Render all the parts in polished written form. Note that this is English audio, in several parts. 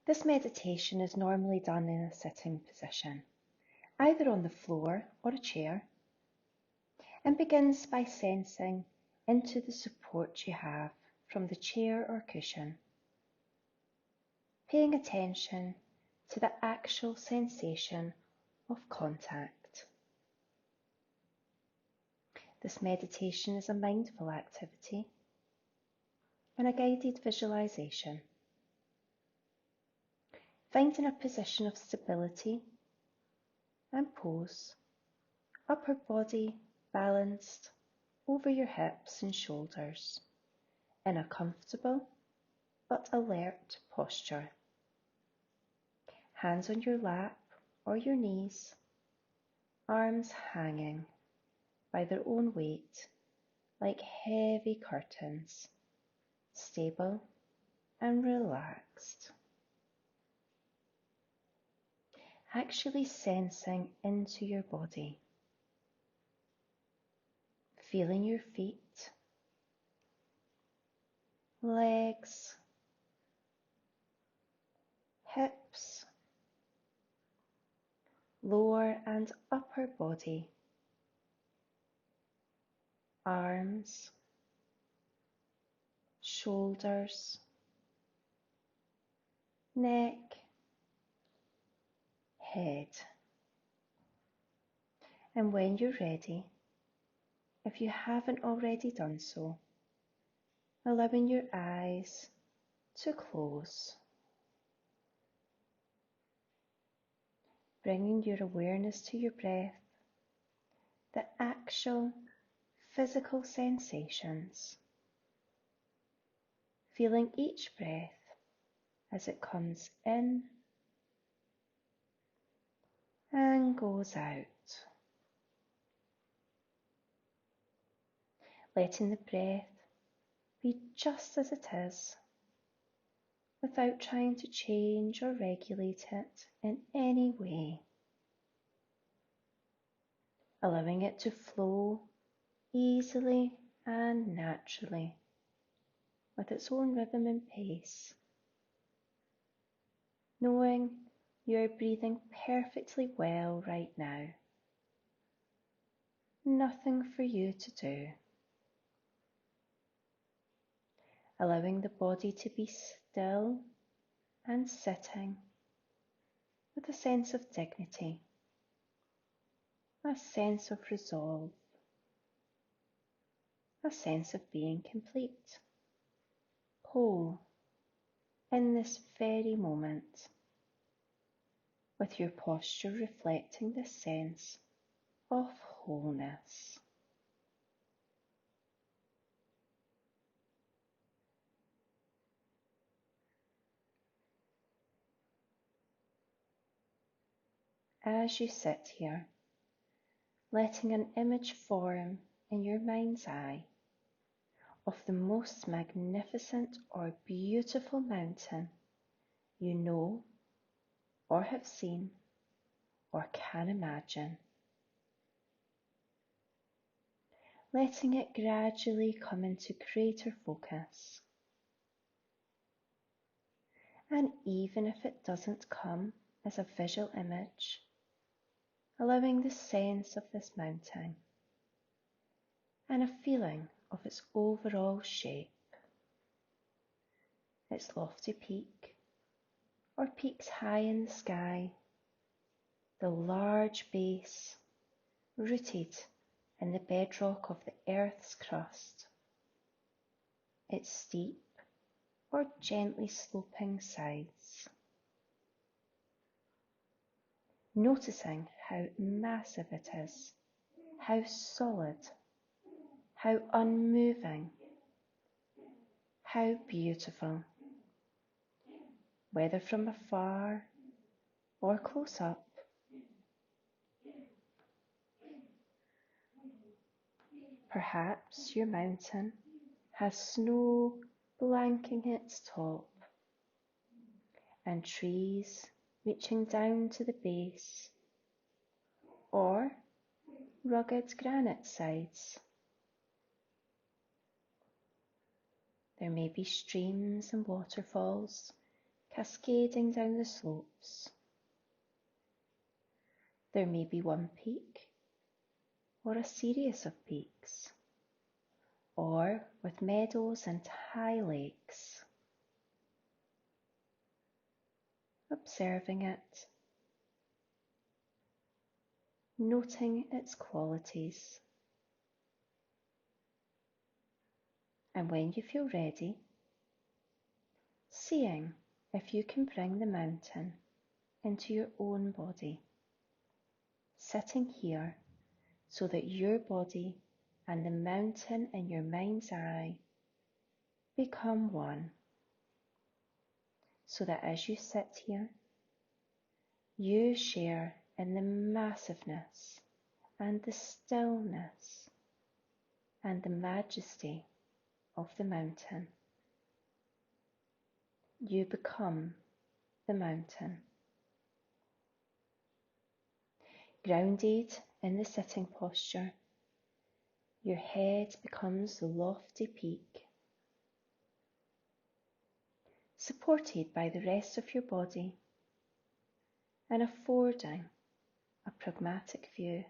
This meditation is normally done in a sitting position, either on the floor or a chair, and begins by sensing into the support you have from the chair or cushion, paying attention to the actual sensation of contact. This meditation is a mindful activity and a guided visualization. Finding a position of stability and pose, upper body balanced over your hips and shoulders in a comfortable but alert posture. Hands on your lap or your knees, arms hanging by their own weight like heavy curtains, stable and relaxed. Actually sensing into your body, feeling your feet, legs, hips, lower and upper body, arms, shoulders, neck, head. And when you're ready, if you haven't already done so, allowing your eyes to close, bringing your awareness to your breath, the actual physical sensations, feeling each breath as it comes in and goes out. Letting the breath be just as it is, without trying to change or regulate it in any way. Allowing it to flow easily and naturally, with its own rhythm and pace. Knowing you are breathing perfectly well right now. Nothing for you to do. Allowing the body to be still and sitting with a sense of dignity, a sense of resolve, a sense of being complete, whole in this very moment, with your posture reflecting this sense of wholeness. As you sit here, letting an image form in your mind's eye of the most magnificent or beautiful mountain you know or have seen or can imagine. Letting it gradually come into greater focus. And even if it doesn't come as a visual image, allowing the sense of this mountain and a feeling of its overall shape, its lofty peak or peaks high in the sky, the large base rooted in the bedrock of the earth's crust, its steep or gently sloping sides. Noticing how massive it is, how solid, how unmoving, how beautiful, whether from afar or close up. Perhaps your mountain has snow blanking its top and trees reaching down to the base, or rugged granite sides. There may be streams and waterfalls cascading down the slopes. There may be one peak, or a series of peaks, or with meadows and high lakes. Observing it, noting its qualities. And when you feel ready, seeing if you can bring the mountain into your own body, sitting here so that your body and the mountain in your mind's eye become one, so that as you sit here, you share in the massiveness and the stillness and the majesty of the mountain. You become the mountain. Grounded in the sitting posture, your head becomes the lofty peak, supported by the rest of your body and affording a pragmatic view.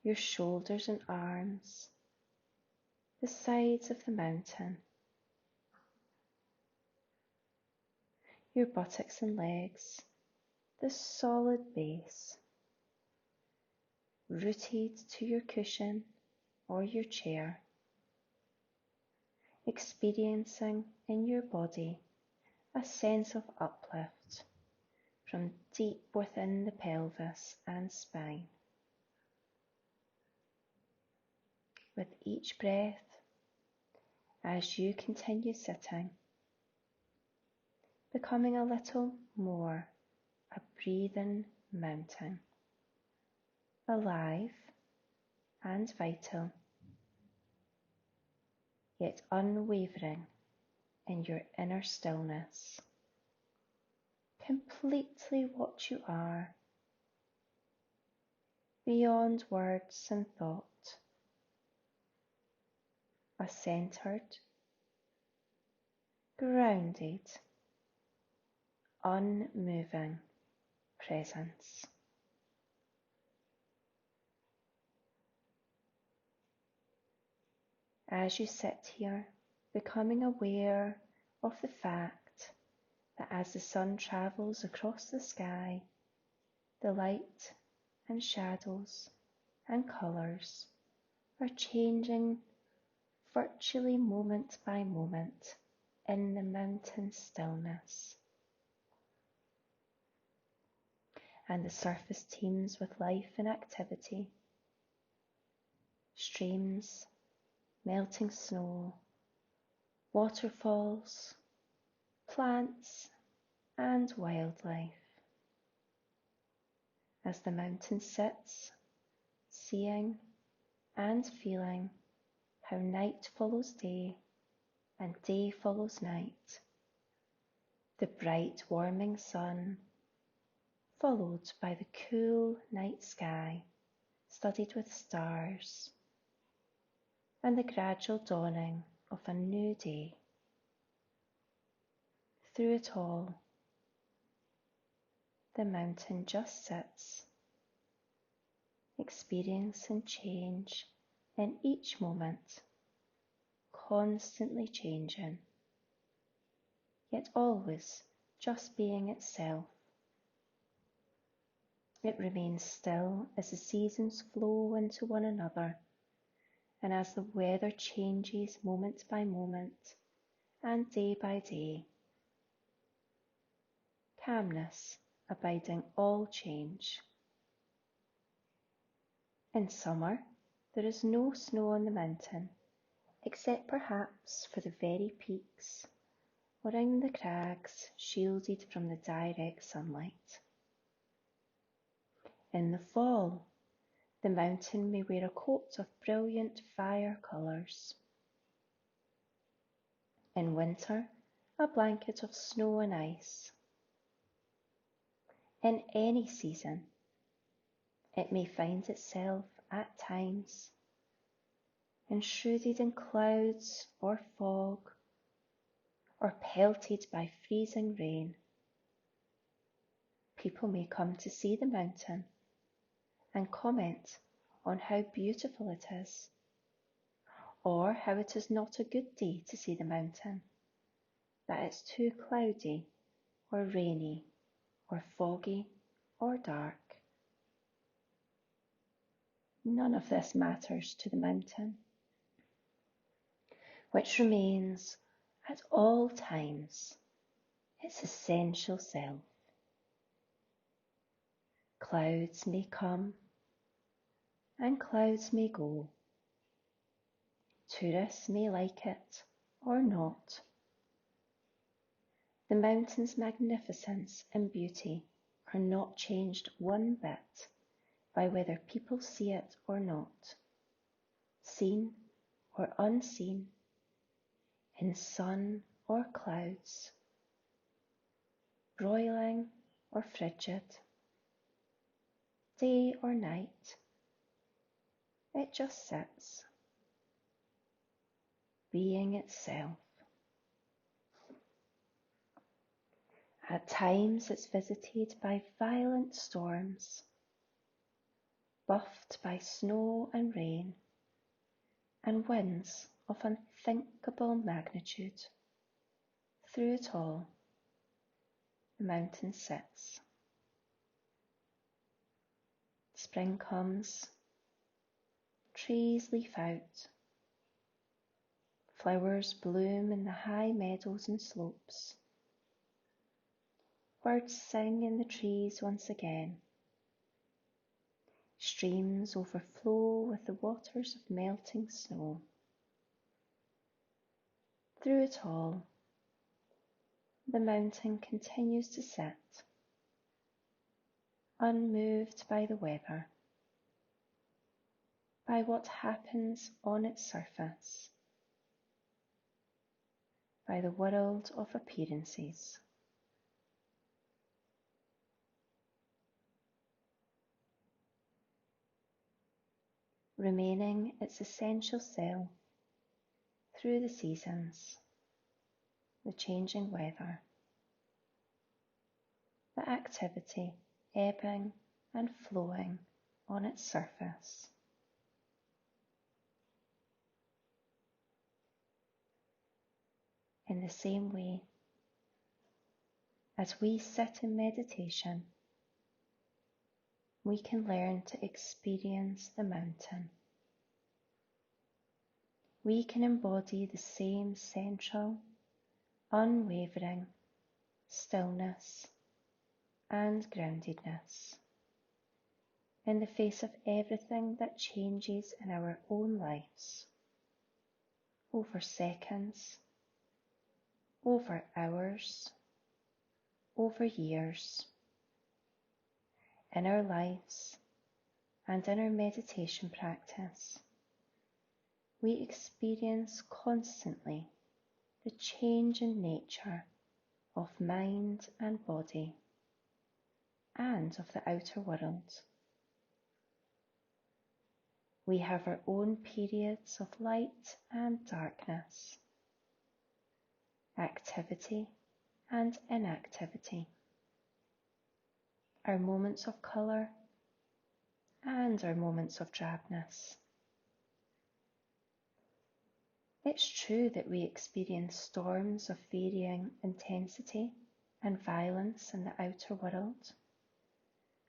Your shoulders and arms, the sides of the mountain, your buttocks and legs, the solid base, rooted to your cushion or your chair, experiencing in your body a sense of uplift from deep within the pelvis and spine. With each breath, as you continue sitting, becoming a little more a breathing mountain, alive and vital, yet unwavering in your inner stillness, completely what you are, beyond words and thought, a centered, grounded, unmoving presence. As you sit here, becoming aware of the fact that as the sun travels across the sky, the light and shadows and colours are changing virtually moment by moment in the mountain stillness. And the surface teems with life and activity. Streams, melting snow, waterfalls, plants and wildlife. As the mountain sits, seeing and feeling how night follows day and day follows night, the bright warming sun followed by the cool night sky studded with stars, and the gradual dawning of a new day. Through it all, the mountain just sits, experiencing change in each moment, constantly changing, yet always just being itself. It remains still as the seasons flow into one another, and as the weather changes moment by moment and day by day. Calmness abiding all change. In summer, there is no snow on the mountain, except perhaps for the very peaks, around the crags shielded from the direct sunlight. In the fall, the mountain may wear a coat of brilliant fire colours. In winter, a blanket of snow and ice. In any season, it may find itself at times enshrouded in clouds or fog or pelted by freezing rain. People may come to see the mountain and comment on how beautiful it is, or how it is not a good day to see the mountain, that it's too cloudy or rainy or foggy or dark. None of this matters to the mountain, which remains at all times its essential self. Clouds may come and clouds may go. Tourists may like it or not. The mountain's magnificence and beauty are not changed one bit by whether people see it or not, seen or unseen, in sun or clouds, broiling or frigid, day or night. It just sits, being itself. At times it's visited by violent storms, buffed by snow and rain, and winds of unthinkable magnitude. Through it all, the mountain sits. Spring comes, trees leaf out, flowers bloom in the high meadows and slopes. Birds sing in the trees once again. Streams overflow with the waters of melting snow. Through it all, the mountain continues to sit, unmoved by the weather, by what happens on its surface, by the world of appearances. Remaining its essential self through the seasons, the changing weather, the activity ebbing and flowing on its surface. In the same way, as we sit in meditation, we can learn to experience the mountain. We can embody the same central, unwavering stillness and groundedness in the face of everything that changes in our own lives, over seconds, over hours, over years, in our lives and in our meditation practice. We experience constantly the change in nature of mind and body and of the outer world. We have our own periods of light and darkness, activity and inactivity, our moments of colour and our moments of drabness. It's true that we experience storms of varying intensity and violence in the outer world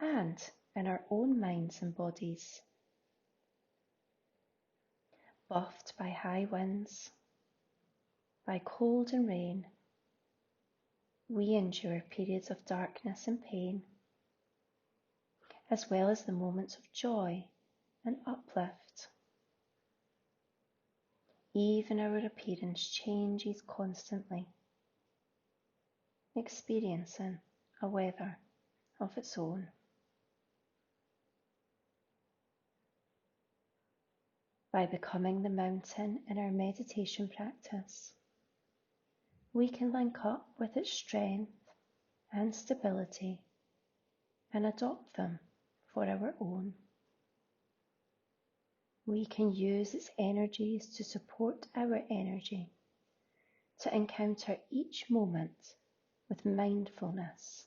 and in our own minds and bodies, buffed by high winds, by cold and rain. We endure periods of darkness and pain, as well as the moments of joy and uplift. Even our appearance changes constantly, experiencing a weather of its own. By becoming the mountain in our meditation practice, we can link up with its strength and stability and adopt them for our own. We can use its energies to support our energy, to encounter each moment with mindfulness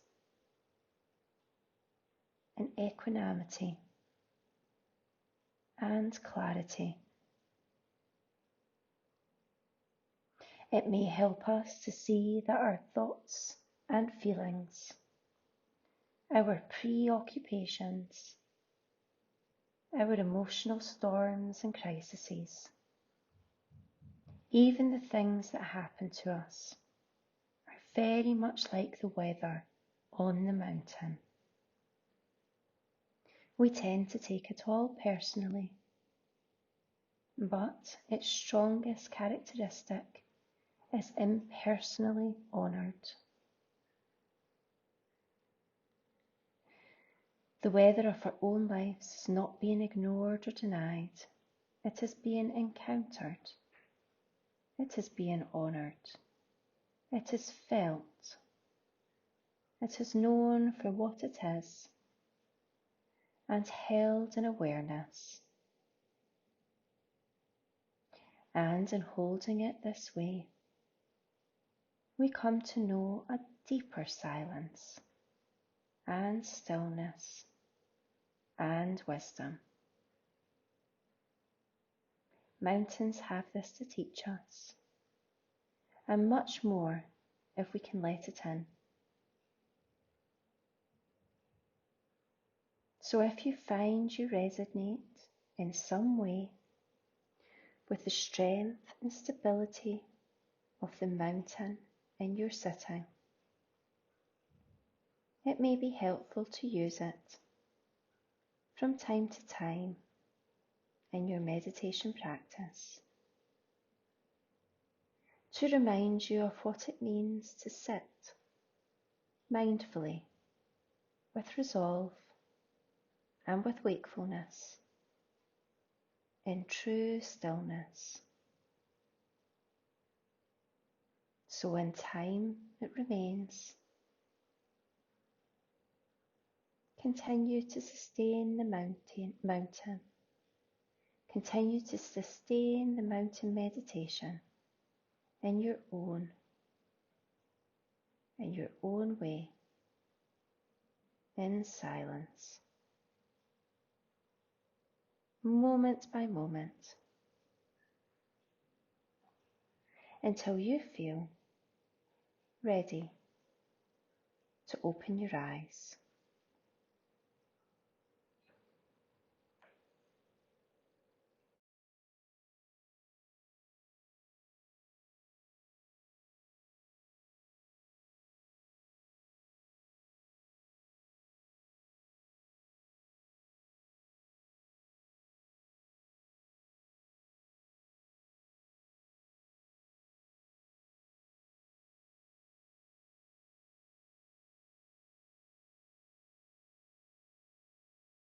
and equanimity and clarity. It may help us to see that our thoughts and feelings, our preoccupations, our emotional storms and crises, even the things that happen to us, are very much like the weather on the mountain. We tend to take it all personally, but its strongest characteristic is impersonally honoured. The weather of our own lives is not being ignored or denied. It is being encountered. It is being honoured. It is felt. It is known for what it is and held in awareness. And in holding it this way, we come to know a deeper silence and stillness and wisdom. Mountains have this to teach us, and much more if we can let it in. So if you find you resonate in some way with the strength and stability of the mountain in your sitting, it may be helpful to use it from time to time in your meditation practice to remind you of what it means to sit mindfully with resolve and with wakefulness in true stillness. So in time it remains, continue to sustain the mountain. Continue to sustain the mountain meditation in your own way, in silence, moment by moment, until you feel ready to open your eyes.